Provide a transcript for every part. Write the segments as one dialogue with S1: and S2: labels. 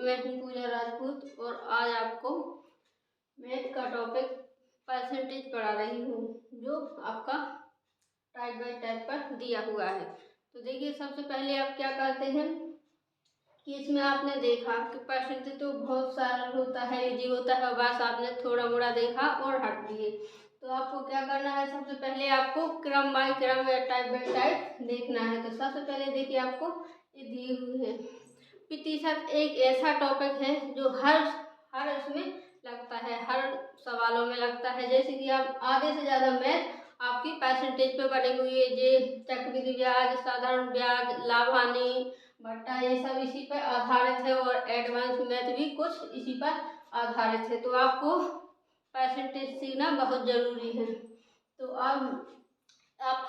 S1: मैं हूँ पूजा राजपूत और आज आपको मैथ का टॉपिक परसेंटेज पढ़ा रही हूँ जो आपका टाइप बाय टाइप पर दिया हुआ है। तो देखिए, सबसे पहले आप क्या करते हैं कि इसमें आपने देखा कि परसेंटेज तो बहुत सारा होता है, इजी होता है, बस आपने थोड़ा मोड़ा देखा और हट दिए। तो आपको क्या करना है, सबसे पहले आपको क्रम बाय क्रम या टाइप बाय टाइप देखना है। तो सबसे पहले देखिए, आपको ये दिए हुए हैं। प्रतिशत एक ऐसा टॉपिक है जो हर इसमें लगता है, हर सवालों में लगता है। जैसे कि आप आधे से ज़्यादा मैथ आपकी परसेंटेज पे बनी हुई है, ये चक्रवृद्धि ब्याज, साधारण ब्याज, लाभ हानि भट्टा, ये सब इसी पर आधारित है और एडवांस मैथ भी कुछ इसी पर आधारित है। तो आपको परसेंटेज सीखना बहुत ज़रूरी है। तो आप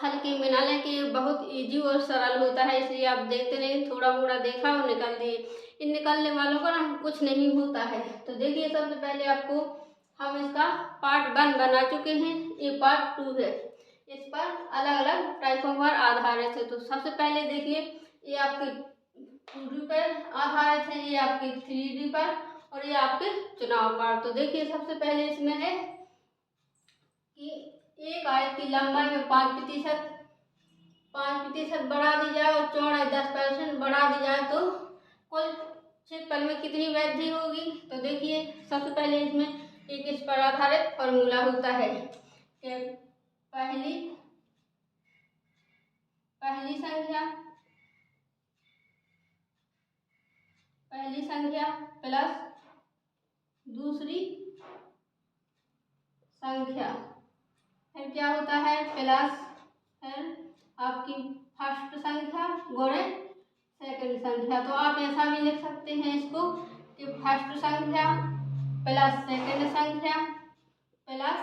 S1: हल्के में ना लें कि बहुत इजी और सरल होता है, इसलिए आप देखते नहीं, थोड़ा मोड़ा देखा और निकाल दिए। इन निकालने वालों का ना कुछ नहीं होता है। तो देखिए, सबसे पहले आपको हम इसका पार्ट 1 बना चुके हैं, ये पार्ट 2 है। इस पर अलग अलग टाइपों पर आधारित है। तो सबसे पहले देखिए, ये आपके 2D पर आधारित है, ये आपके 3D पर और ये आपके चुनाव पर। तो देखिए, सबसे पहले इसमें है कि एक आयत की लंबाई में 5% बढ़ा दी जाए और चौड़ाई 10% बढ़ा दी जाए तो कुल क्षेत्रफल में कितनी वृद्धि होगी। तो देखिए, सबसे पहले इसमें एक इस पर आधारित फॉर्मूला होता है कि पहली संख्या प्लस दूसरी संख्या, फिर क्या होता है प्लस, फिर आपकी फर्स्ट संख्या गुणे सेकंड संख्या। तो आप ऐसा भी लिख सकते हैं इसको कि फर्स्ट संख्या प्लस सेकंड संख्या प्लस,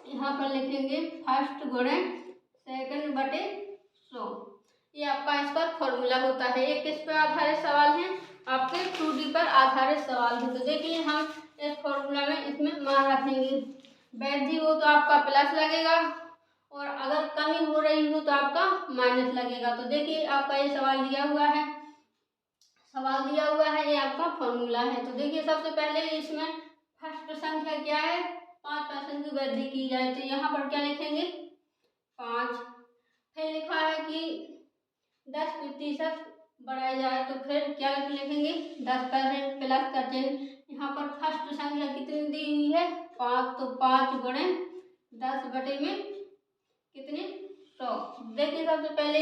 S1: यहाँ पर लिखेंगे फर्स्ट गुणे सेकंड बटे 100। ये आपका इस पर फॉर्मूला होता है। एक किस पर आधारित सवाल है, आपके 2D पर आधारित सवाल है। तो देखिए, हम इस फॉर्मूला में इसमें मान रखेंगे, वृद्धि हो तो आपका प्लस लगेगा और अगर कमी हो रही हो तो आपका माइनस लगेगा। तो देखिए, आपका ये सवाल दिया हुआ है, ये आपका फॉर्मूला है। तो देखिए, सबसे पहले इसमें फर्स्ट संख्या क्या है, 5% की वृद्धि की जाए तो यहाँ पर क्या लिखेंगे 5। फिर लिखा है कि 10% बढ़ाई जाए तो फिर क्या लिखेंगे 10% प्लस का चिन्ह। यहाँ पर फर्स्ट संख्या कितनी दी हुई है 5, तो 5 गुणे 10 बटे में कितने 100। देखिए, सबसे पहले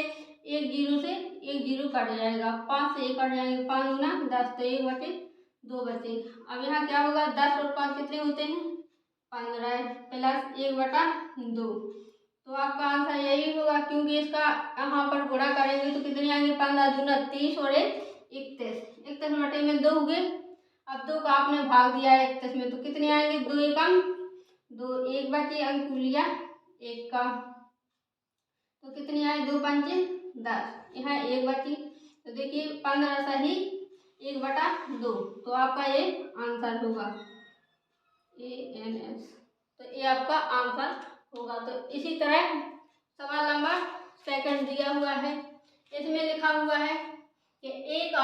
S1: एक जीरो से एक जीरो कट जाएगा, 5 से 1 कट जाएंगे, 5 गुना 10 तो 1 बटे 2 बचे। अब यहाँ क्या होगा 10 और 5 कितने होते हैं 15 प्लस 1 बटा 2। तो आपका आंसर यही होगा, क्योंकि इसका यहाँ पर गुणा करेंगे तो कितने आएंगे 15 दूना 30 और 31 बटे में 2 हुए। अब 2 का आपने भाग दिया 31 में तो कितने आएंगे 2 एकम 2, 1 बचे अंक लिया 1 का, तो कितनी आई 2 पंचे 10, यहाँ 1 बची। तो देखिए 15 सही 1 बटा 2, तो आपका ये आंसर होगा ANS। तो ये आपका आंसर होगा। तो इसी तरह सवाल नंबर 2 दिया हुआ है, इसमें लिखा हुआ है कि एक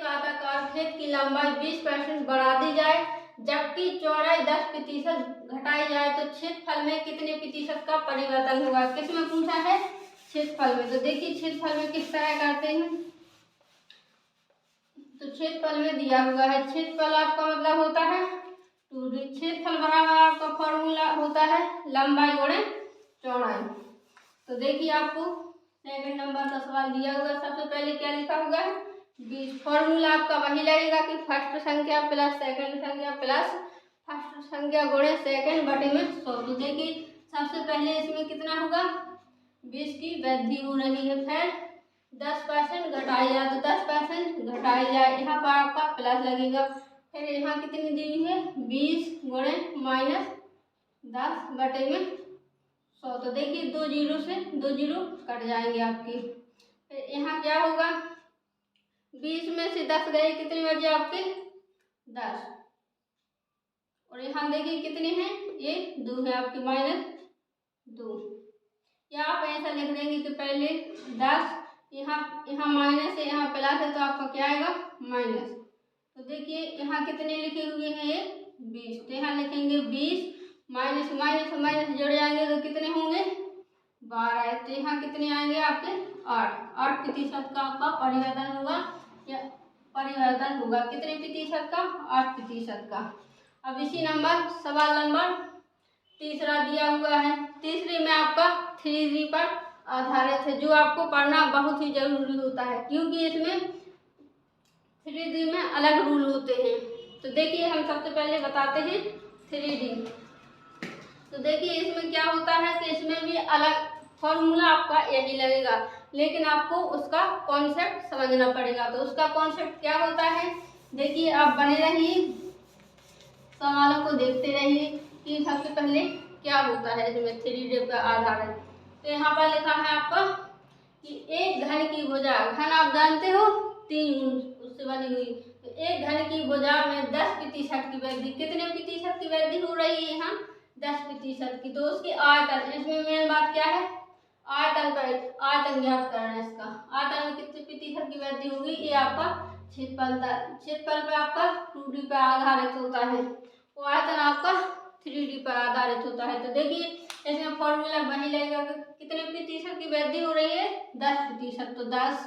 S1: आयताकार खेत की लंबाई 20% बढ़ा दी जाए जबकि चौड़ाई 10% घटाई जाए तो क्षेत्रफल में कितने प्रतिशत का परिवर्तन होगा। किसमें पूछा है क्षेत्रफल में। तो देखिए, क्षेत्रफल में किस तरह करते हैं, तो क्षेत्रफल में दिया हुआ है, क्षेत्रफल आपका मतलब होता है 2D, क्षेत्रफल बराबर आपका फॉर्मूला होता है लंबाई गुणे चौड़ाई। तो देखिए, आपको सेकंड नंबर का सवाल दिया हुआ, सबसे पहले क्या लिखा हुआ है 20। फॉर्मूला आपका वही लगेगा कि फर्स्ट संख्या प्लस सेकंड संख्या प्लस फर्स्ट संख्या गुणे सेकंड बटे में 100। तो देखिए, सबसे पहले इसमें कितना होगा 20 की वृद्धि हो रही है, फिर 10% घटाई जाए तो 10% घटाई जाए, यहाँ पर आपका प्लस लगेगा। फिर यहाँ कितनी दी हुई है 20 गुणे माइनस 10 बटे में 100। तो देखिए, 2 जीरो से 2 जीरो कट जाएंगे आपके। फिर यहाँ क्या होगा 20 में से 10 गए, कितने बचे आपके 10, और यहाँ देखिए कितने हैं ये 2 है आपके -2। या आप ऐसा लिख देंगे कि पहले 10, यहाँ माइनस है यहाँ प्लस है, तो आपका क्या आएगा माइनस। तो देखिए यहाँ कितने लिखे हुए हैं ये 20, तो यहाँ लिखेंगे 20 माइनस माइनस माइनस जुड़ जाएंगे तो कितने होंगे 12। तो यहाँ कितने आएंगे आपके 8% का आपका परिवर्तन होगा या परिवर्तन होगा। कितने प्रतिशत का 8% का। अब इसी नंबर सवाल नंबर तीसरा दिया हुआ है। तीसरे में आपका 3D पर आधारित है, जो आपको पढ़ना बहुत ही जरूरी होता है क्योंकि इसमें 3D में अलग रूल होते हैं। तो देखिए हम सबसे पहले बताते हैं 3D। तो देखिए इसमें क्या होता है कि इसमें भी अलग फॉर्मूला आपका यही लगेगा, लेकिन आपको उसका कॉन्सेप्ट समझना पड़ेगा। तो उसका कॉन्सेप्ट क्या होता है, देखिए आप बने रहिए, सवालों को देखते रहिए कि सबसे पहले क्या होता है इसमें 3D पर आधारित। तो यहाँ पर लिखा है आपका कि एक घन की भुजा, घन आप जानते हो 3 उससे बनी हुई, तो एक घन की भुजा में 10% की वृद्धि, कितने प्रतिशत की वृद्धि हो रही है यहाँ 10% की। तो उसकी आयतन, इसमें मेन बात क्या है आयतन पर, आयतन ज्ञात करना है इसका। आयतन में कितने प्रतिशत की वृद्धि होगी, ये आपका क्षेत्रफल पे आपका 2D पर आधारित होता है, वो आयतन आपका 3D पर आधारित होता है। तो देखिए इसमें फॉर्मूला वही लगेगा, कितने प्रतिशत की वृद्धि हो रही है 10%। तो 10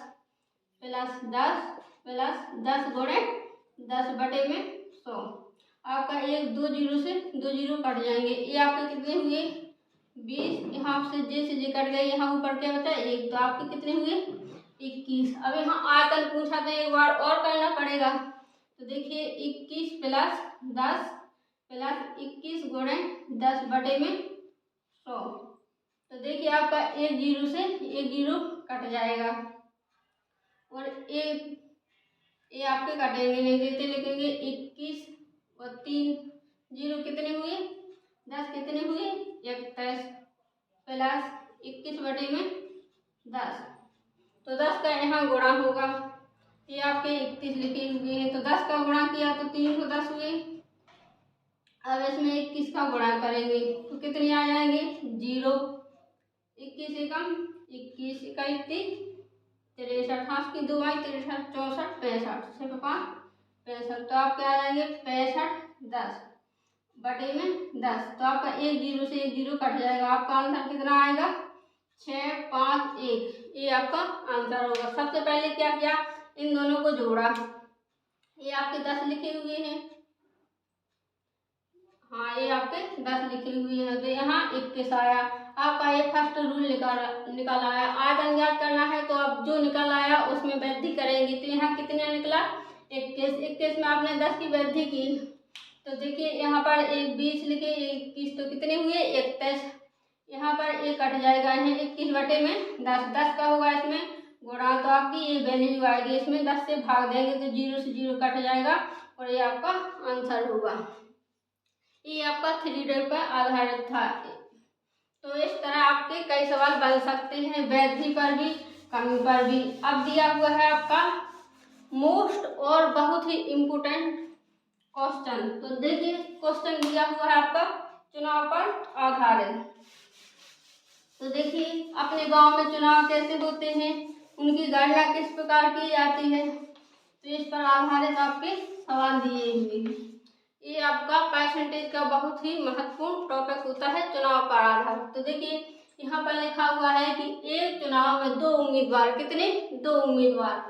S1: प्लस 10 प्लस 10 गुणे 10 बटे में 100। आपका एक 2 जीरो से 2 जीरो कट जाएंगे, ये आपके कितने हुए 20। यहाँ से जे से जे कट गए, यहाँ ऊपर क्या बचा 1, तो आपके कितने हुए 21। अब यहाँ आयतन पूछा तो एक बार और करना पड़ेगा। तो देखिए 21 प्लस 10 प्लस 21 गुणे 10 बटे में 100। तो देखिए आपका एक जीरो से एक जीरो कट जाएगा और एक ये आपके कटेंगे नहीं देते, लिखेंगे 21 और 3 जीरो कितने हुए 10, कितने हुए 21 प्लस 21 बटे में 10। तो 10 का यहाँ गुणा होगा, ये आपके 21 लिखे हुए हैं, तो 10 का गुणा किया तो 310 हुए। अब इसमें 21 का गुणा करेंगे तो कितने आ जाएंगे 0। 21 एकम 21 इक्कीस 63, 5 की 2 आई 63, 64, 65, 6 5 65। तो आप क्या आ जाएंगे 65 10 बटे में 10। तो आपका एक जीरो से एक जीरो कट जाएगा, आपका आंसर कितना आएगा 6 5 1। ये आपका आंसर होगा। सबसे पहले क्या किया, इन दोनों को जोड़ा, ये आपके 10 लिखे हुए हैं, हाँ ये आपके 10 लिखे हुए हैं, तो यहाँ 21 आया। आपका ये फर्स्ट रूल निकल आया। आयतन ज्ञात करना है तो अब जो निकल आया उसमें वृद्धि करेंगे, तो यहाँ कितने निकला 21। 21 में आपने 10 की वृद्धि की, तो देखिए यहाँ पर एक 20 लिखे 21, तो कितने हुए 31। यहाँ पर एक कट जाएगा, यहाँ 21 बटे में 10, 10 का होगा इसमें गुणा, तो आपकी ये वैल्यू आएगी, इसमें 10 से भाग देंगे तो जीरो से जीरो कट जाएगा और ये आपका आंसर होगा। ये आपका 3D पर आधारित था। तो इस तरह आपके कई सवाल बन सकते हैं, वृद्धि पर भी कमी पर भी। अब दिया हुआ है आपका मोस्ट और बहुत ही इम्पोर्टेंट क्वेश्चन। तो देखिए क्वेश्चन दिया हुआ है आपका चुनाव पर आधारित। तो देखिए अपने गांव में चुनाव कैसे होते हैं, उनकी गणना किस प्रकार की जाती है, तो इस पर आधारित आपके सवाल दिए हुए हैं। ये आपका परसेंटेज का बहुत ही महत्वपूर्ण टॉपिक होता है चुनाव पर आधारित। तो देखिए यहाँ पर लिखा हुआ है कि एक चुनाव में 2 उम्मीदवार, कितने 2 उम्मीदवार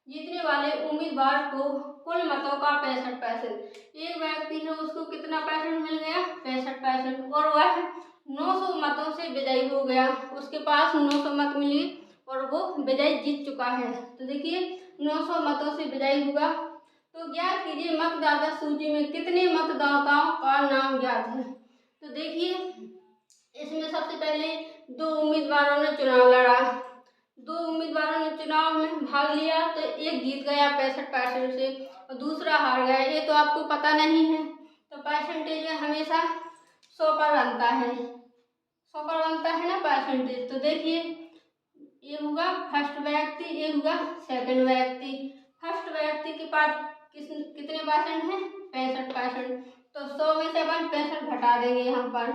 S1: जीतने वाले उम्मीदवार को कुल मतों का 65%, एक व्यक्ति है उसको कितना % मिल गया 65%, और वह 900 मतों से विजयी हो गया, उसके पास 900 मत मिले और वो विजयी जीत चुका है। तो देखिए 900 मतों से विजयी हुआ, तो ज्ञात कीजिए मतदाता सूची में कितने मतदाताओं का नाम ज्ञात है। तो देखिए इसमें सबसे पहले 2 उम्मीदवारों ने चुनाव लड़ा, 2 उम्मीदवारों ने चुनाव में भाग लिया, तो एक जीत गया 65% से और दूसरा हार गया। ये तो आपको पता नहीं है, तो परसेंटेज में हमेशा 100 पर बनता है, 100 पर बनता है ना परसेंटेज। तो देखिए ये हुआ फर्स्ट व्यक्ति, ये हुआ सेकंड व्यक्ति। फर्स्ट व्यक्ति के पास कितने % है 65%, तो 100 में से अपन 65 घटा देंगे। यहाँ पर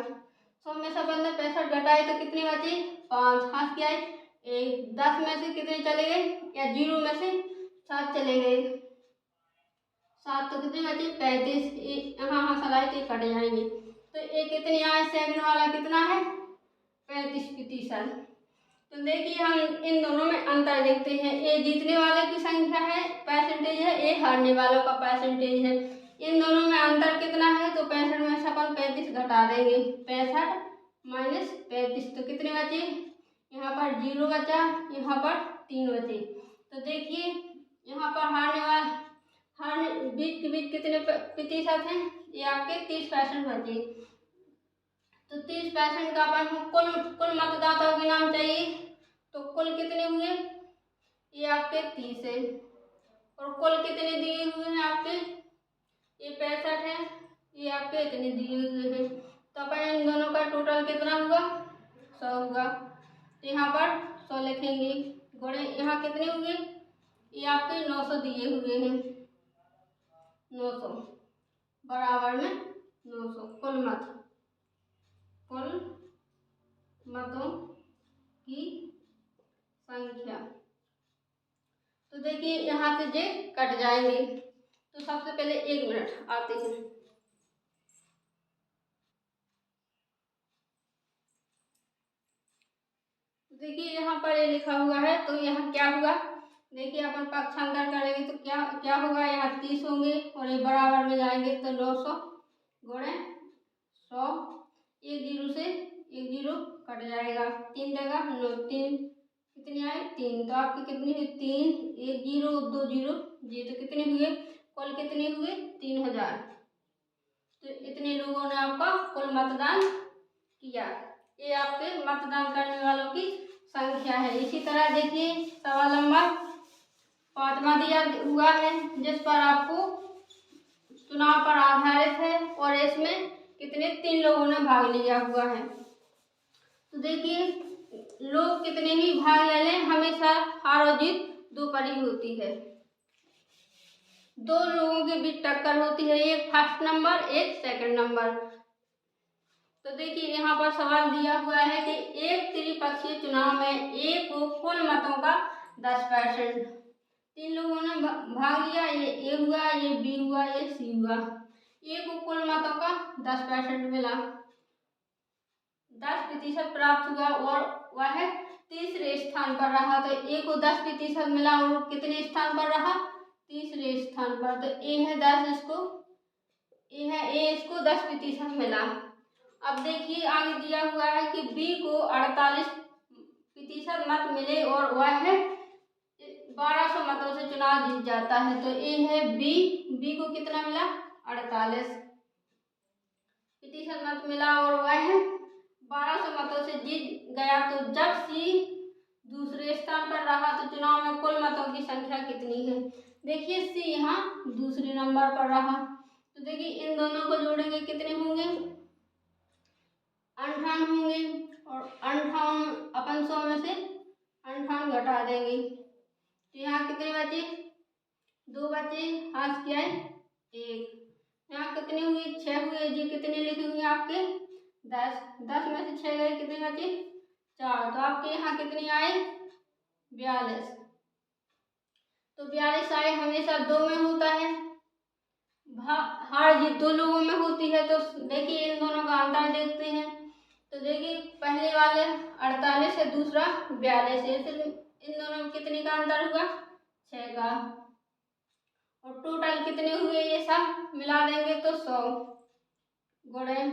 S1: 100 में से अपन ने 65 घटाए तो कितने बचे 5, हाथ क्या है एक 10 में से कितने चले गए, या 0 में से 7 चले गए, 7 तो कितने बचे 35। हाँ सलाई तो कट जाएंगे। तो ये कितने आए, सेकंड वाला कितना है 35%। तो देखिए हम इन दोनों में अंतर देखते हैं, ये जीतने वाले की संख्या है परसेंटेज है, ये हारने वालों का परसेंटेज है। इन दोनों में अंतर कितना है, तो 65 में से अपन 35 घटा देंगे, 65 माइनस 35 तो कितने बचे, यहाँ पर 0 बचा, यहाँ पर 3 बचे। तो देखिए यहाँ पर बीच के बीच कितने प्रतिशत हैं, ये आपके 30% बचे। तो 30% का अपन कुल मतदाताओं के नाम चाहिए, तो कुल कितने हुए, ये आपके 30 है, और कुल कितने दिए हुए हैं आपके, ये 65 है, ये आपके इतने दिए हुए हैं। तो अपन इन दोनों का टोटल कितना हुआ, 100 हुआ। तो यहाँ पर 100 लिखेंगे, गुणे यहाँ कितने हुए, ये आपके 900 दिए हुए हैं, 900 बराबर में 900 कुल मतों की संख्या। तो देखिए यहाँ से जे कट जाएंगे। तो सबसे पहले 1 मिनट आते हैं। देखिए यहाँ पर ये लिखा हुआ है, तो यहाँ क्या हुआ, देखिए अपन पक्षांतर करेंगे तो क्या होगा, यहाँ 30 होंगे और ये बराबर में जाएंगे, तो 900 गुणे 100, एक 0 से एक 0 कट जाएगा, 3 देगा 9, 3 कितने आए 3, तो आपके कितने हुए 3, 1 0 2 0 जी, तो कितने हुए, कुल कितने हुए 3000। तो इतने लोगों ने आपका कुल मतदान किया, ये आपके मतदान करने वालों की संख्या है। इसी तरह देखिए सवाल नंबर 5वां दिया हुआ है, जिस पर आपको चुनाव पर आधारित है, और इसमें कितने 3 लोगों ने भाग लिया हुआ है। तो देखिए लोग कितने ही भाग ले लें, हमेशा हार और जीत 2 पर ही होती है। 2 लोगों के बीच टक्कर होती है, एक फर्स्ट नंबर एक सेकंड नंबर। तो देखिए यहाँ पर सवाल दिया हुआ है कि एक त्रिपक्षीय चुनाव में ए को कुल मतों का 10%, 3 लोगों ने भाग लिया, ये ए हुआ, ये बी हुआ, ये सी हुआ, ए को कुल मतों का 10% मिला, 10% प्राप्त हुआ और वह तीसरे स्थान पर रहा। तो ए को 10% मिला और कितने स्थान पर रहा, तीसरे स्थान पर। तो ए है 10, इसको 10% मिला। अब देखिए आगे दिया हुआ है कि बी को 48% मत मिले और वह 1200 मतों से चुनाव जीत जाता है। तो ए है बी को कितना मिला 48% मत मिला और वह 1200 मतों से जीत गया। तो जब सी दूसरे स्थान पर रहा तो चुनाव में कुल मतों की संख्या कितनी है, देखिए सी यहाँ दूसरे नंबर पर रहा। तो देखिए इन दोनों को जोड़ेंगे कितने होंगे 58 होंगे, और 58 अपन 100 में से 58 घटा देंगे, तो यहाँ कितने बचे 2 बचे, हाथ क्या है 1, यहाँ कितने हुए 6 हुए जी, कितने लिखे हुए आपके 10 में से 6 गए, कितने बचे 4, तो आपके यहाँ कितने आए 42। तो 42 आए, हमेशा 2 में होता है, हार जीत 2 लोगों में होती है। तो देखिए इन दोनों का अंतर देखते हैं। तो देखिए पहले वाले 48 है, दूसरा 42 है, इन दोनों में कितने का अंतर हुआ 6 का, और टोटल कितने हुए ये सब मिला देंगे तो 100 गुणे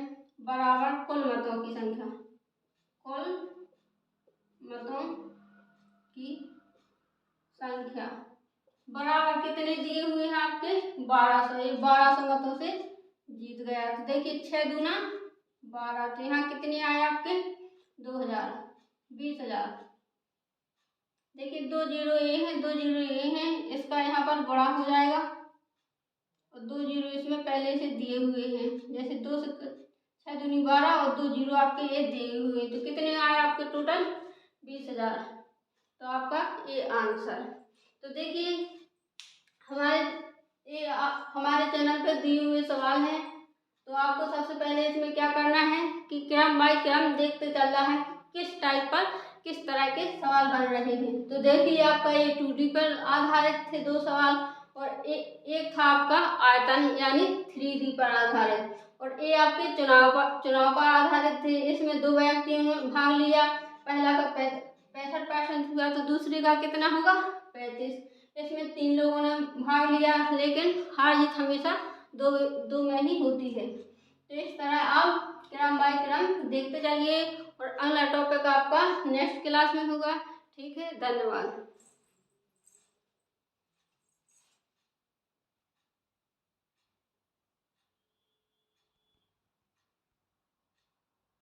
S1: बराबर कुल मतों की संख्या, कुल मतों की संख्या बराबर कितने दिए हुए हैं आपके 1200, ये 1200 मतों से जीत गया। तो देखिए 6 दूना 12, तो यहाँ कितने आए आपके 2000 20,000। देखिए 2 0 ये है, 2 0 ये है, इसका यहाँ पर गुणा हो जाएगा और 2 0 इसमें पहले से दिए हुए हैं, जैसे 2 से 6 दूनी 12 और 2 0 आपके ये दिए हुए, तो कितने आए आपके टोटल 20,000। तो आपका ये आंसर। तो देखिए हमारे चैनल पर दिए हुए सवाल हैं, तो आपको सबसे पहले इसमें क्या करना है कि क्रम बाय क्रम देखते चलना है किस टाइप पर किस तरह के सवाल बन रहे हैं। तो देखिए आपका ये 2D पर आधारित थे 2 सवाल, और एक था आपका आयतन यानी 3D पर आधारित, और ये आपके चुनाव पर आधारित थे। इसमें 2 व्यक्तियों ने भाग लिया, पहला का 65% हुआ तो दूसरे का कितना होगा 35। इसमें 3 लोगों ने भाग लिया, लेकिन हार जीत हमेशा दो में ही होती है। तो इस तरह आप क्रम बाय क्रम देखते जाइए, और अगला टॉपिक आपका नेक्स्ट क्लास में होगा। ठीक है, धन्यवाद।